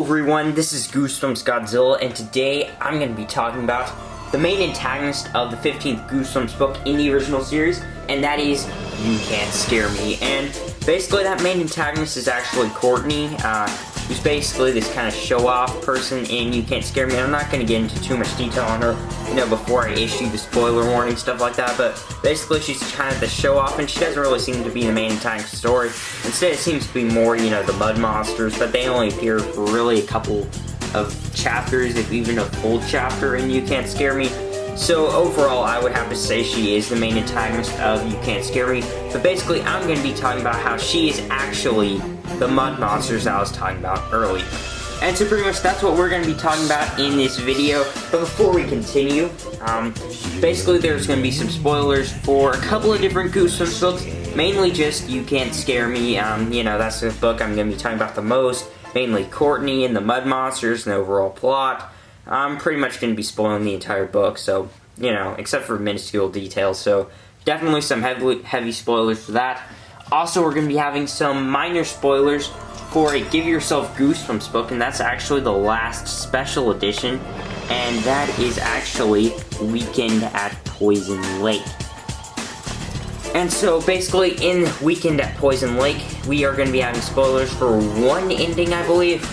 everyone, this is Goosebumps Godzilla, and today I'm going to be talking about the main antagonist of the 15th Goosebumps book in the original series, and that is You Can't Scare Me. And basically that main antagonist is actually Courtney, who's basically this kind of show-off person in You Can't Scare Me. I'm not going to get into too much detail on her, before I issue the spoiler warning, stuff like that, but basically she's kind of the show-off, and she doesn't really seem to be the main antagonist of the story. Instead, it seems to be more, the mud monsters, but they only appear for really a couple of chapters, if even a full chapter in You Can't Scare Me. So overall, I would have to say she is the main antagonist of You Can't Scare Me, but basically I'm going to be talking about how she is actually the mud monsters I was talking about earlier. And so pretty much that's what we're going to be talking about in this video. But before we continue, basically there's going to be some spoilers for a couple of different Goosebumps books, mainly just You Can't Scare Me. That's the book I'm going to be talking about the most, mainly Courtney and the mud monsters and the overall plot. I'm pretty much going to be spoiling the entire book, so, except for minuscule details, so definitely some heavy spoilers for that. Also, we're going to be having some minor spoilers for a Give Yourself Goosebumps book, and that's actually the last special edition, and that is actually Weekend at Poison Lake. And so, basically, in Weekend at Poison Lake, we are going to be having spoilers for one ending, I believe.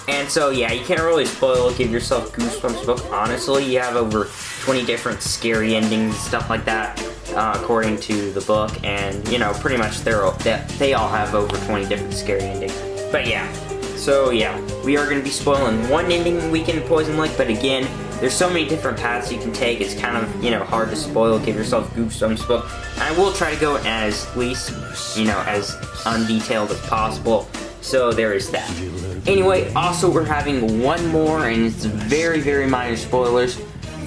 And so, yeah, you can't really spoil a Give Yourself Goosebumps book, honestly. You have over 20 different scary endings and stuff like that, according to the book, and, pretty much they all have over 20 different scary endings. But yeah, so yeah, we are going to be spoiling one ending in Weekend at Poison Lake, but again, there's so many different paths you can take, it's kind of, hard to spoil Give Yourself Goosebumps book. And I will try to go as least, as undetailed as possible. So there is that. Anyway, also we're having one more, and it's very, very minor spoilers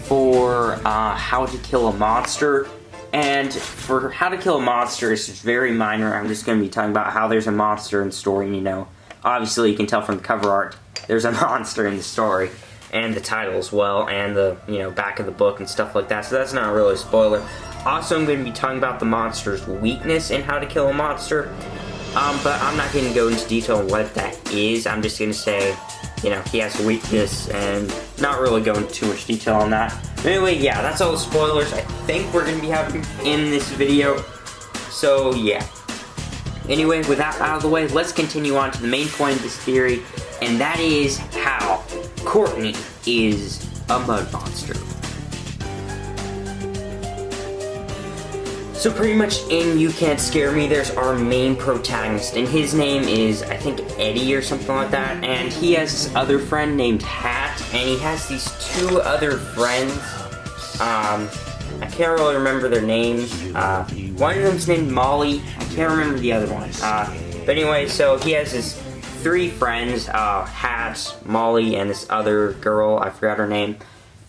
for How to Kill a Monster. And for How to Kill a Monster, it's just very minor. I'm just going to be talking about how there's a monster in the story, Obviously, you can tell from the cover art, there's a monster in the story. And the title as well, and the, back of the book and stuff like that. So that's not really a spoiler. Also, I'm going to be talking about the monster's weakness in How to Kill a Monster. But I'm not going to go into detail on what that is. I'm just going to say, he has a weakness, and not really go into too much detail on that. But anyway, yeah, that's all the spoilers I think we're going to be having in this video. So, yeah. Anyway, with that out of the way, let's continue on to the main point of this theory, and that is how Courtney is a mud monster. So pretty much in You Can't Scare Me, there's our main protagonist, and his name is, I think, Eddie or something like that, and he has this other friend named Hat, and he has these two other friends. I can't really remember their names. One of them's named Molly. I can't remember the other one. But anyway, so he has his three friends, Hat, Molly, and this other girl, I forgot her name.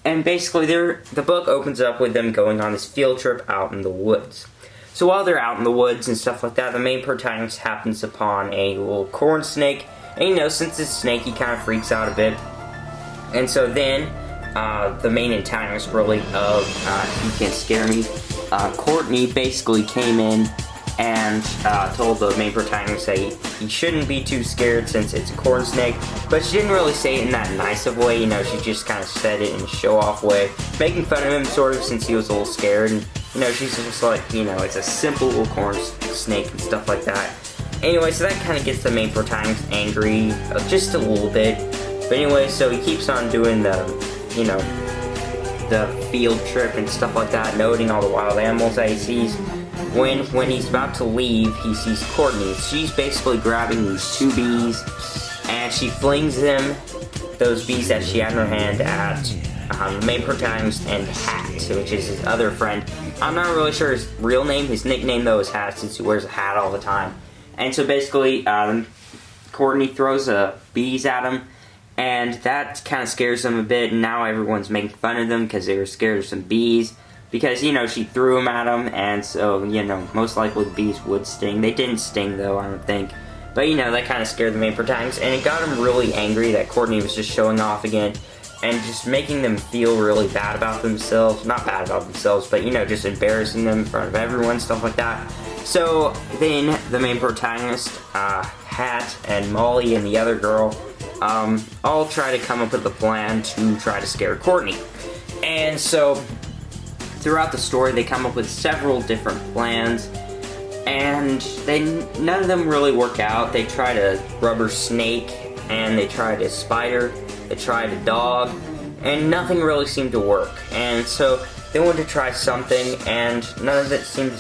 And basically, the book opens up with them going on this field trip out in the woods. So while they're out in the woods and stuff like that, the main protagonist happens upon a little corn snake. And since it's a snake, he kind of freaks out a bit. And so then, the main antagonist, really, of You Can't Scare Me, Courtney, basically came in and told the main protagonist that he shouldn't be too scared since it's a corn snake, but she didn't really say it in that nice of way, she just kind of said it in a show-off way, making fun of him sort of since he was a little scared, and she's just like, it's a simple little corn snake and stuff like that. Anyway, so that kind of gets the main protagonist angry, just a little bit, but anyway, so he keeps on doing the field trip and stuff like that, noting all the wild animals that he sees. When he's about to leave, he sees Courtney. She's basically grabbing these two bees, and she flings those bees that she had in her hand, at the main protagonist and Hat, which is his other friend. I'm not really sure his real name. His nickname, though, is Hat, since he wears a hat all the time. And so basically, Courtney throws bees at him, and that kind of scares them a bit, and now everyone's making fun of them because they were scared of some bees. Because, she threw them at him, and so, most likely the bees would sting. They didn't sting, though, I don't think. But, that kind of scared the main protagonist, and it got him really angry that Courtney was just showing off again, and just making them feel really bad about themselves. Not bad about themselves, but, just embarrassing them in front of everyone, stuff like that. So, then, the main protagonist, Hat, and Molly, and the other girl, all try to come up with a plan to try to scare Courtney. And so, throughout the story, they come up with several different plans, and none of them really work out. They tried a rubber snake, and they tried a spider, they tried a dog, and nothing really seemed to work. And so they wanted to try something, and none of it seemed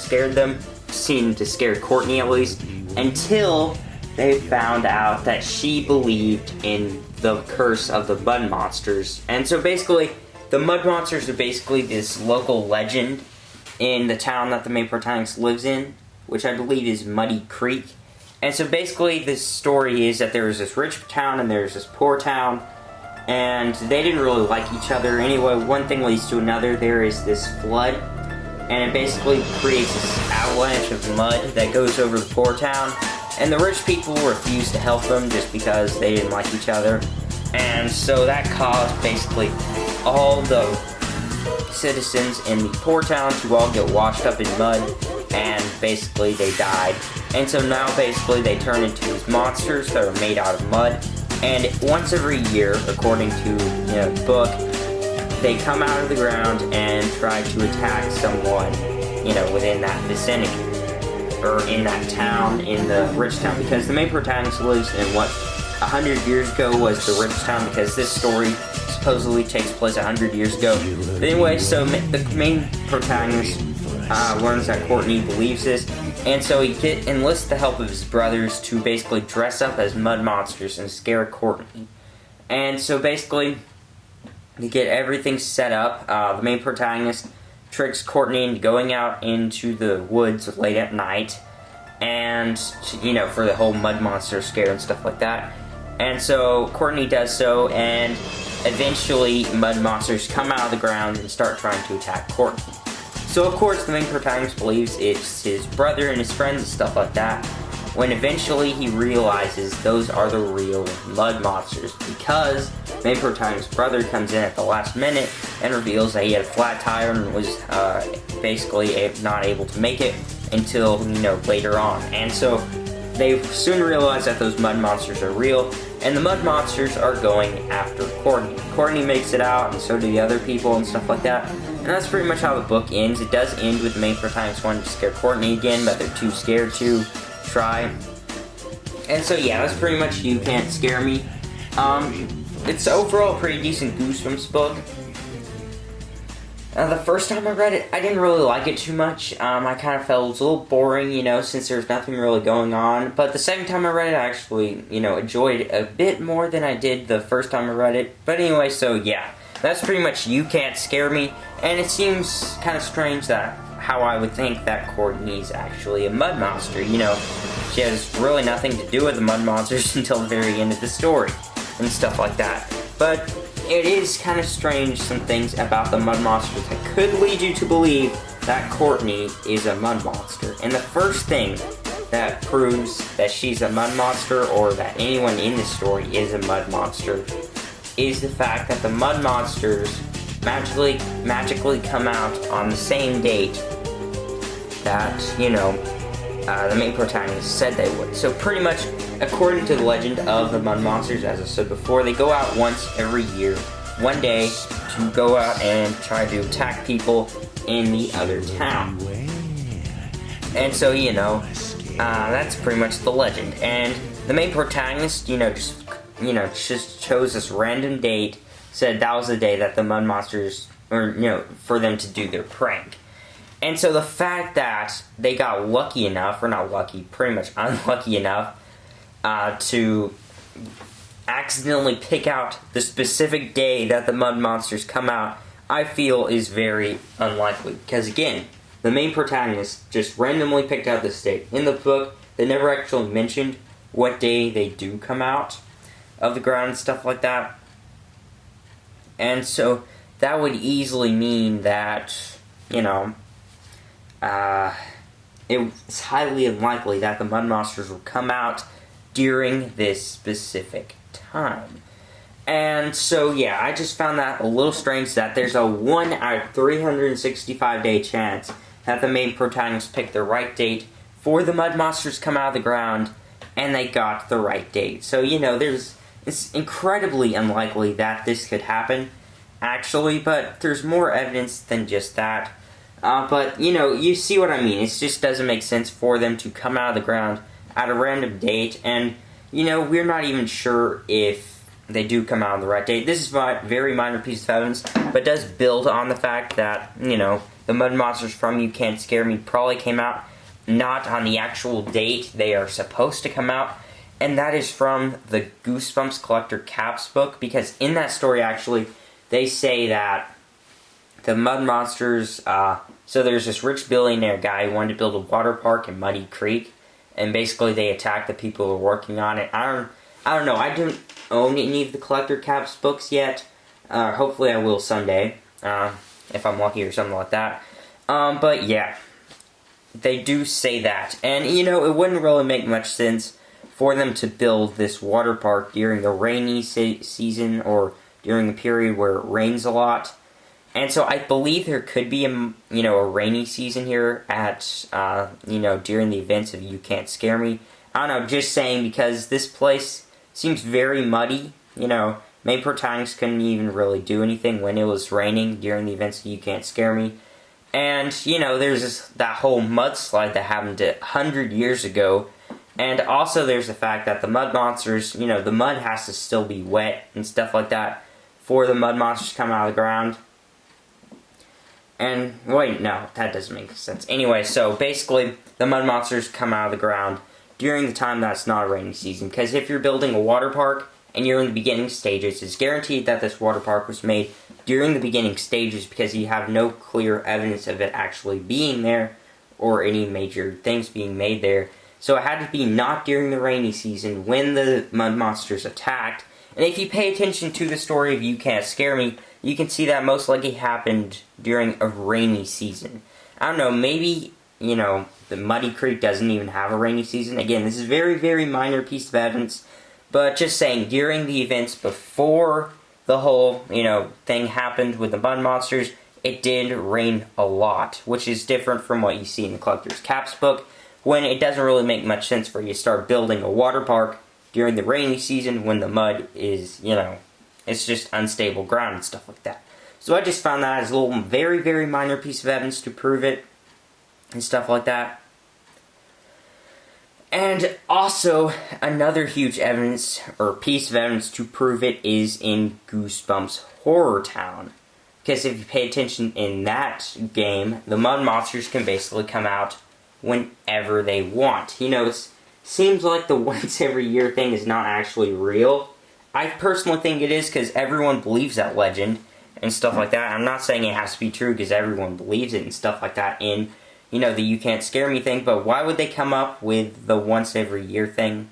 to scare Courtney at least, until they found out that she believed in the curse of the mud monsters. And so basically, the mud monsters are basically this local legend in the town that the main protagonist lives in, which I believe is Muddy Creek. And so basically this story is that there was this rich town and there's this poor town, and they didn't really like each other. Anyway, one thing leads to another. There is this flood, and it basically creates this avalanche of mud that goes over the poor town, and the rich people refused to help them just because they didn't like each other. And so that caused basically all the citizens in the poor town to all get washed up in mud, and basically they died. And so now basically they turn into these monsters that are made out of mud, and once every year, according to the book, they come out of the ground and try to attack someone within that vicinity, or in that town, in the rich town, because the main protagonist lives in what 100 years ago was the rich town, because this story supposedly takes place 100 years ago. But anyway, so the main protagonist learns that Courtney believes this, and so he enlists the help of his brothers to basically dress up as mud monsters and scare Courtney. And so basically, to get everything set up, the main protagonist tricks Courtney into going out into the woods late at night, and for the whole mud monster scare and stuff like that. And so Courtney does so, and eventually mud monsters come out of the ground and start trying to attack Courtney. So of course the main protagonist believes it's his brother and his friends and stuff like that, when eventually he realizes those are the real mud monsters, because the main protagonist's brother comes in at the last minute and reveals that he had a flat tire and was basically not able to make it until later on. And so they soon realize that those mud monsters are real, and the mud monsters are going after Courtney. Courtney makes it out, and so do the other people and stuff like that. And that's pretty much how the book ends. It does end with the main protagonist wanting to scare Courtney again, but they're too scared to try. And so yeah, that's pretty much You Can't Scare Me. It's overall a pretty decent Goosebumps book. The first time I read it, I didn't really like it too much. I kind of felt it was a little boring, since there's nothing really going on. But the second time I read it, I actually, enjoyed it a bit more than I did the first time I read it. But anyway, so yeah, that's pretty much You Can't Scare Me. And it seems kind of strange that how I would think that Courtney's actually a mud monster. She has really nothing to do with the mud monsters until the very end of the story and stuff like that. But it is kind of strange, some things about the mud monsters that could lead you to believe that Courtney is a mud monster. And the first thing that proves that she's a mud monster, or that anyone in this story is a mud monster, is the fact that the mud monsters magically come out on the same date that, the main protagonist said they would. So pretty much, according to the legend of the mud monsters, as I said before, they go out once every year, one day, to go out and try to attack people in the other town. And so, that's pretty much the legend. And the main protagonist, just chose this random date, said that was the day that the mud monsters, for them to do their prank. And so the fact that they got lucky enough, or not lucky, pretty much unlucky enough, to accidentally pick out the specific day that the mud monsters come out, I feel is very unlikely. Because again, the main protagonist just randomly picked out this date. In the book, they never actually mentioned what day they do come out of the ground and stuff like that. And so that would easily mean that, it's highly unlikely that the mud monsters will come out during this specific time. And so, yeah, I just found that a little strange that there's a 1 out of 365 day chance that the main protagonist picked the right date for the mud monsters to come out of the ground, and they got the right date. So, it's incredibly unlikely that this could happen, actually, but there's more evidence than just that. But, you see what I mean. It just doesn't make sense for them to come out of the ground at a random date, and, we're not even sure if they do come out on the right date. This is a very minor piece of evidence, but does build on the fact that, the Mud Monsters from You Can't Scare Me probably came out not on the actual date they are supposed to come out, and that is from the Goosebumps Collector Caps book, because in that story, actually, they say that the Mud Monsters, so there's this rich billionaire guy who wanted to build a water park in Muddy Creek, and basically they attacked the people who were working on it. I don't know, I don't own any of the Collector Caps books yet. Hopefully I will someday, if I'm lucky or something like that. But yeah, they do say that. And, it wouldn't really make much sense for them to build this water park during the rainy season or during a period where it rains a lot. And so I believe there could be a rainy season here at, during the events of You Can't Scare Me. I don't know, just saying, because this place seems very muddy. Main protagonist couldn't even really do anything when it was raining during the events of You Can't Scare Me. And, there's that whole mudslide that happened 100 years ago. And also there's the fact that the Mud Monsters, the mud has to still be wet and stuff like that for the Mud Monsters to come out of the ground. And, wait, no, that doesn't make sense. Anyway, so basically, the Mud Monsters come out of the ground during the time that's not a rainy season. Because if you're building a water park and you're in the beginning stages, it's guaranteed that this water park was made during the beginning stages, because you have no clear evidence of it actually being there or any major things being made there. So it had to be not during the rainy season when the Mud Monsters attacked. And if you pay attention to the story of You Can't Scare Me, you can see that most likely happened during a rainy season. I don't know, maybe, the Muddy Creek doesn't even have a rainy season. Again, this is a very, very minor piece of evidence. But just saying, during the events before the whole, thing happened with the Mud Monsters, it did rain a lot, which is different from what you see in the Collector's Caps book, when it doesn't really make much sense for you to start building a water park during the rainy season when the mud is, it's just unstable ground and stuff like that. So I just found that as a little very, very minor piece of evidence to prove it and stuff like that. And also, another huge evidence, or piece of evidence to prove it, is in Goosebumps Horror Town. Because if you pay attention in that game, the Mud Monsters can basically come out whenever they want. It seems like the once every year thing is not actually real. I personally think it is, because everyone believes that legend and stuff like that. I'm not saying it has to be true because everyone believes it and stuff like that in, the You Can't Scare Me thing, but why would they come up with the once every year thing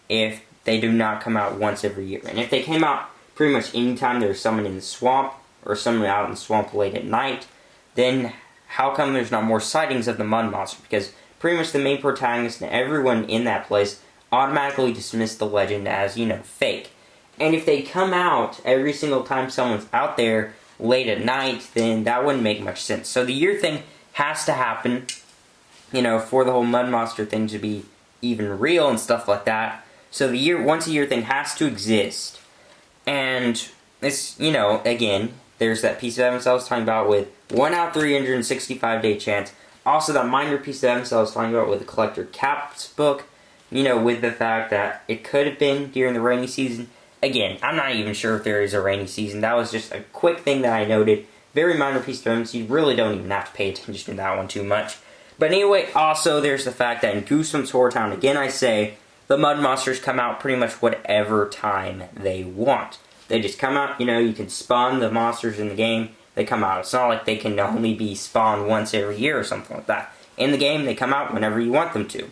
if they do not come out once every year? And if they came out pretty much anytime there's someone in the swamp or someone out in the swamp late at night, then how come there's not more sightings of the Mud Monster? Because pretty much the main protagonist and everyone in that place automatically dismissed the legend as, fake. And if they come out every single time someone's out there late at night, then that wouldn't make much sense. So the year thing has to happen, for the whole Mud Monster thing to be even real and stuff like that. So the once a year thing has to exist. And it's, again, there's that piece of evidence I was talking about with 1 out of 365 day chance. Also, that minor piece of evidence I was talking about with the Collector Caps book, with the fact that it could have been during the rainy season. Again, I'm not even sure if there is a rainy season. That was just a quick thing that I noted. Very minor piece of evidence. You really don't even have to pay attention to that one too much. But anyway, also, there's the fact that in Goosebumps Horror Town, again I say, the Mud Monsters come out pretty much whatever time they want. They just come out, you can spawn the monsters in the game, they come out. It's not like they can only be spawned once every year or something like that. In the game, they come out whenever you want them to.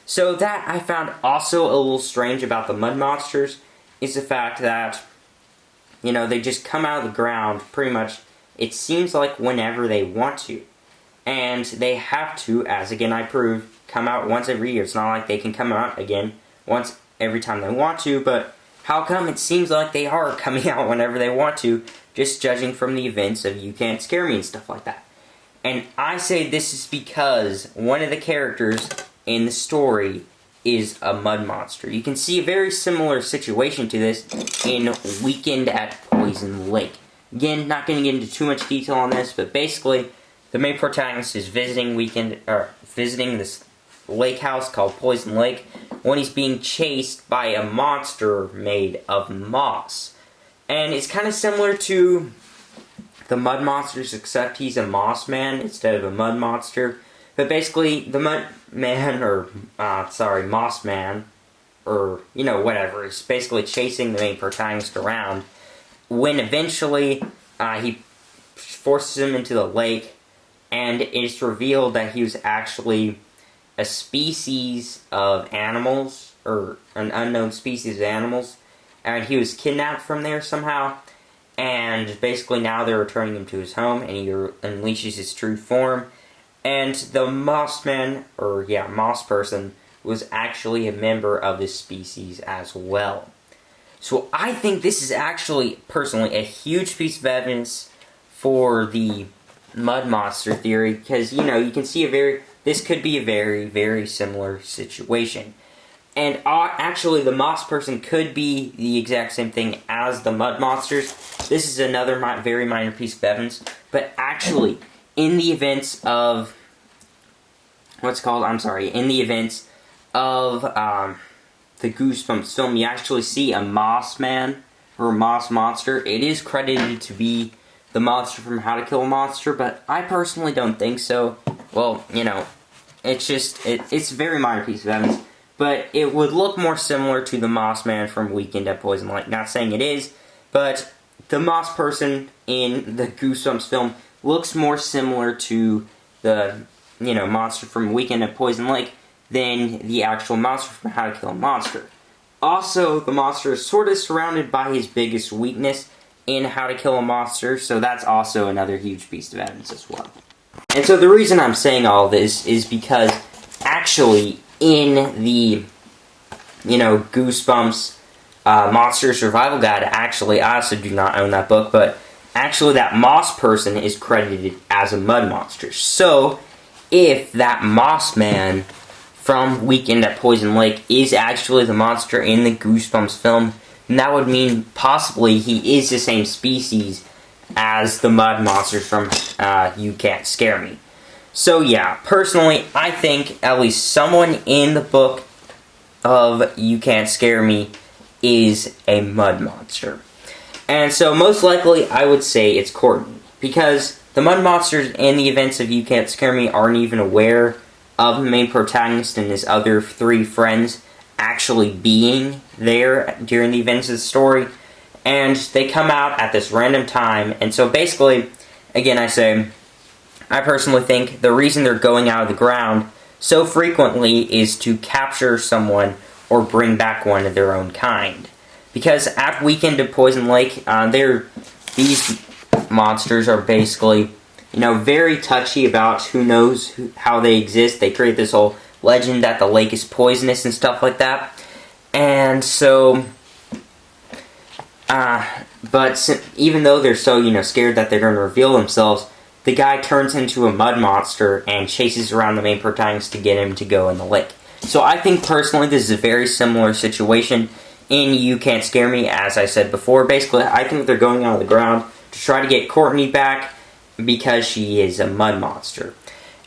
So that I found also a little strange about the Mud Monsters, is the fact that, they just come out of the ground pretty much, it seems like whenever they want to. And they have to, as again I proved, come out once every year. It's not like they can come out again once every time they want to, but how come it seems like they are coming out whenever they want to, just judging from the events of You Can't Scare Me and stuff like that. And I say this is because one of the characters in the story is a mud monster. You can see a very similar situation to this in Weekend at Poison Lake. Again, not going to get into too much detail on this, but basically, the main protagonist is visiting this lake house called Poison Lake when he's being chased by a monster made of moss. And it's kind of similar to the mud monsters, except he's a moss man instead of a mud monster. But basically, the mud man, moss man, or, whatever, is basically chasing the main protagonist around when eventually he forces him into the lake, and it's revealed that he was actually a species of animals, or an unknown species of animals, and he was kidnapped from there somehow, and basically now they're returning him to his home, and he unleashes his true form, and the moss person, was actually a member of this species as well. So I think this is actually, personally, a huge piece of evidence for the mud monster theory, because, you can see this could be a very, very similar situation. And actually, the moss person could be the exact same thing as the mud monsters. This is another very minor piece of evidence, but actually, in the events of, the Goosebumps film, you actually see a moss man, or a moss monster. It is credited to be the monster from How to Kill a Monster, but I personally don't think so. Well, it's a very minor piece of evidence, but it would look more similar to the moss man from Weekend at Poison Lake. Not saying it is, but the moss person in the Goosebumps film looks more similar to the, monster from Weekend at Poison Lake than the actual monster from How to Kill a Monster. Also, the monster is sort of surrounded by his biggest weakness in How to Kill a Monster, so that's also another huge piece of evidence as well. And so the reason I'm saying all this is because actually in the, Goosebumps Monster Survival Guide, actually, I also do not own that book, but actually that moss person is credited as a mud monster. So, if that moss man from Weekend at Poison Lake is actually the monster in the Goosebumps film, then that would mean possibly he is the same species as the mud monsters from You Can't Scare Me. So yeah, personally, I think at least someone in the book of You Can't Scare Me is a mud monster. And so most likely, I would say it's Courtney, because the mud monsters in the events of You Can't Scare Me aren't even aware of the main protagonist and his other three friends actually being there during the events of the story, and they come out at this random time. And so basically, again, I personally think the reason they're going out of the ground so frequently is to capture someone or bring back one of their own kind. Because at Weekend at Poison Lake, these monsters are basically, very touchy about who knows how they exist. They create this whole legend that the lake is poisonous and stuff like that. And so, even though they're so, scared that they're going to reveal themselves, the guy turns into a mud monster and chases around the main protagonist to get him to go in the lake. So I think personally this is a very similar situation in You Can't Scare Me, as I said before. Basically, I think they're going out of the ground to try to get Courtney back because she is a mud monster.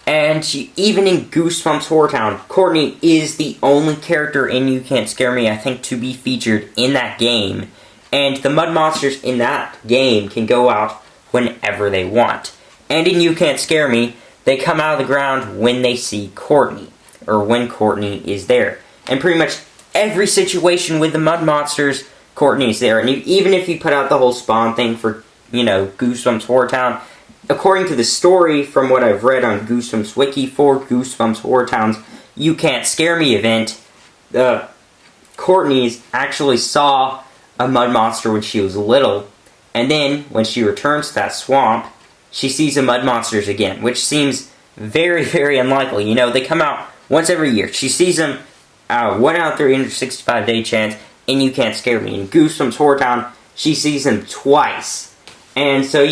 And even in Goosebumps Horror Town, Courtney is the only character in You Can't Scare Me, I think, to be featured in that game. And the mud monsters in that game can go out whenever they want. And in You Can't Scare Me, they come out of the ground when they see Courtney, or when Courtney is there. And pretty much every situation with the mud monsters, Courtney's there. And even if you put out the whole Spawn thing for, Goosebumps Horror Town, according to the story from what I've read on Goosebumps Wiki for Goosebumps Horror Town's You Can't Scare Me event, Courtney actually saw a mud monster when she was little, and then when she returns to that swamp, she sees the mud monsters again, which seems very, very unlikely. They come out once every year. She sees them 1 out of 365-day chance in You Can't Scare Me. In Goosebumps Horror Town, she sees them twice. And so,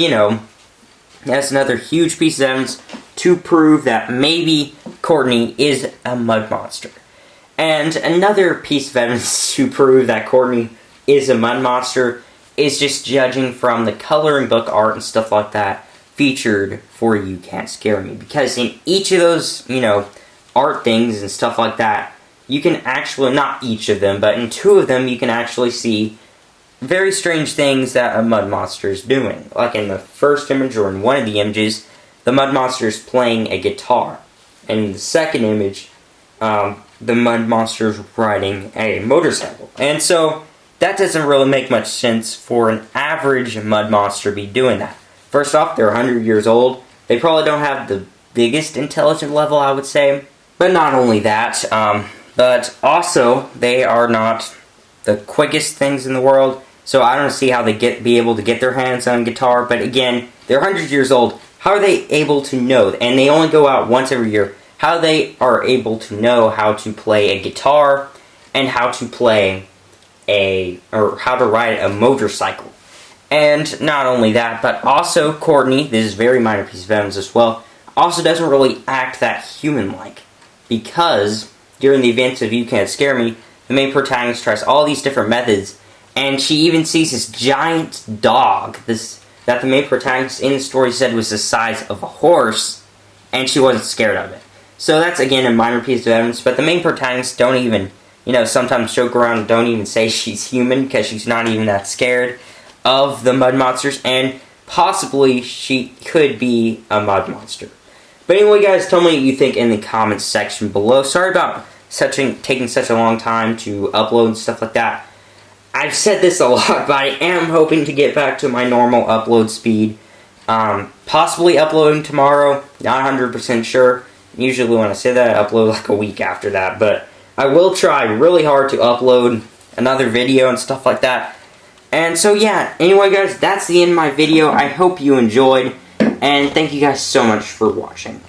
that's another huge piece of evidence to prove that maybe Courtney is a mud monster. And another piece of evidence to prove that Courtney is a mud monster is just judging from the coloring book art and stuff like that featured for You Can't Scare Me. Because in each of those, art things and stuff like that, you can actually, not each of them, but in two of them you can actually see very strange things that a mud monster is doing. Like in the first image, or in one of the images, the mud monster is playing a guitar. And in the second image, the mud monster is riding a motorcycle. And so, that doesn't really make much sense for an average mud monster to be doing that. First off, they're 100 years old. They probably don't have the biggest intelligence level, I would say. But not only that, but also, they are not the quickest things in the world. So I don't see how they be able to get their hands on guitar. But again, they're 100 years old. How are they able to know? And they only go out once every year. How they are able to know how to play a guitar and how to play how to ride a motorcycle. And not only that, but also Courtney, this is a very minor piece of evidence as well, also doesn't really act that human-like. Because during the events of You Can't Scare Me, the main protagonist tries all these different methods, and she even sees this giant dog, that the main protagonist in the story said was the size of a horse, and she wasn't scared of it. So that's, again, a minor piece of evidence, but the main protagonists don't even, sometimes joke around and don't even say she's human, because she's not even that scared of the mud monsters, and possibly she could be a mud monster. But anyway, guys, tell me what you think in the comments section below. Sorry about taking such a long time to upload and stuff like that. I've said this a lot, but I am hoping to get back to my normal upload speed. Possibly uploading tomorrow, not 100% sure. Usually when I say that, I upload like a week after that. But I will try really hard to upload another video and stuff like that. And so yeah, anyway guys, that's the end of my video. I hope you enjoyed. And thank you guys so much for watching.